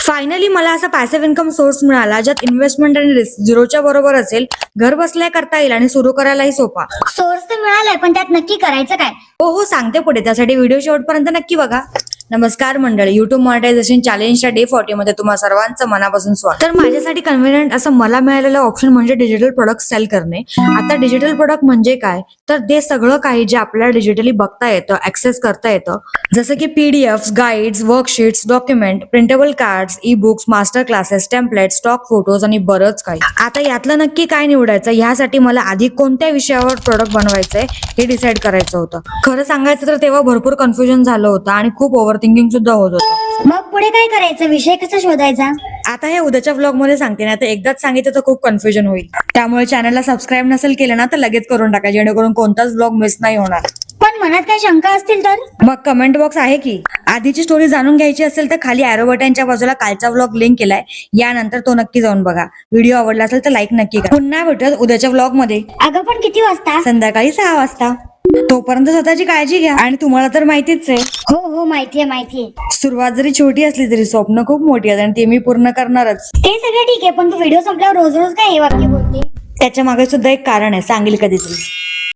Finally मला असा passive income source मिळाला ज्यात इन्व्हेस्टमेंट आणि रिस्क झिरोच्या बरोबर असेल, घर बसल्या करता येईल आणि सुरू करायलाही सोपा. सोर्स तर मिळालाय, पण त्यात नक्की करायचं काय? हो सांगते पुढे, त्यासाठी व्हिडिओ शेवटपर्यंत नक्की बघा. नमस्कार मंडळी, युट्यूब मॉनिटायझेशन चॅलेंजच्या डे 40 मध्ये तुम्हा सर्वांचं मनापासून स्वागत. तर माझ्यासाठी कन्व्हिनियंट असं मला मिळालेलं ऑप्शन म्हणजे डिजिटल प्रोडक्ट सेल करणे. आता डिजिटल प्रोडक्ट म्हणजे काय, तर ते सगळं काही जे आपल्याला डिजिटली बघता येतं, ऍक्सेस करता येतं, जसं की PDF, guides, worksheets, document, printable cards, e books, master classes, template, stock photos आणि बरंच काही. आता यातलं नक्की काय निवडायचं, यासाठी मला आधी कोणत्या विषयावर प्रोडक्ट बनवायचंय हे डिसाईड करायचं होतं. खरं सांगायचं तर तेव्हा भरपूर कन्फ्युजन झालं होतं आणि खूप ओव्हर थिंकिंग सुद्धा होत होतं. मग पुढे काय करायचं? विषय कसा शोधायचा? आता हे उद्याच्या व्लॉग मध्ये सांगते ना, तर एकदाच सांगितलं तर खूप कन्फ्युजन होईल. त्यामुळे चॅनलला सबस्क्राईब नसेल केलं ना तर लगेच करून टाका, जेणेकरून कोणताच व्लॉग मिस नाही होणार. पण मनात काय शंका असतील तर? मग कमेंट बॉक्स आहे की. आधीची स्टोरी जाणून घ्यायची असेल तर खाली एरो बटनच्या बाजूला कालचा व्लॉग लिंक केलाय, यानंतर तो नक्की जाऊन बघा. व्हिडिओ आवडला असेल तर लाईक नक्की करा. पुन्हा भेटूयात उद्याच्या व्लॉग मध्ये. अगं पण किती वाजता? संध्याकाळी 6 वाजता. तोपर्यंत स्वतःची काळजी घ्या. आणि तुम्हाला तर माहितीच आहे, हो माहितीये. सुरुवात जरी छोटी असली तरी स्वप्न खूप मोठी आहेत आणि ते मी पूर्ण करणारच. ते सगळं ठीक आहे, पण तू व्हिडिओ संपल्यावर रोज रोज काय हे वाक्य बोलते? त्याच्या मागे सुद्धा एक कारण आहे, सांगेल कधीतरी.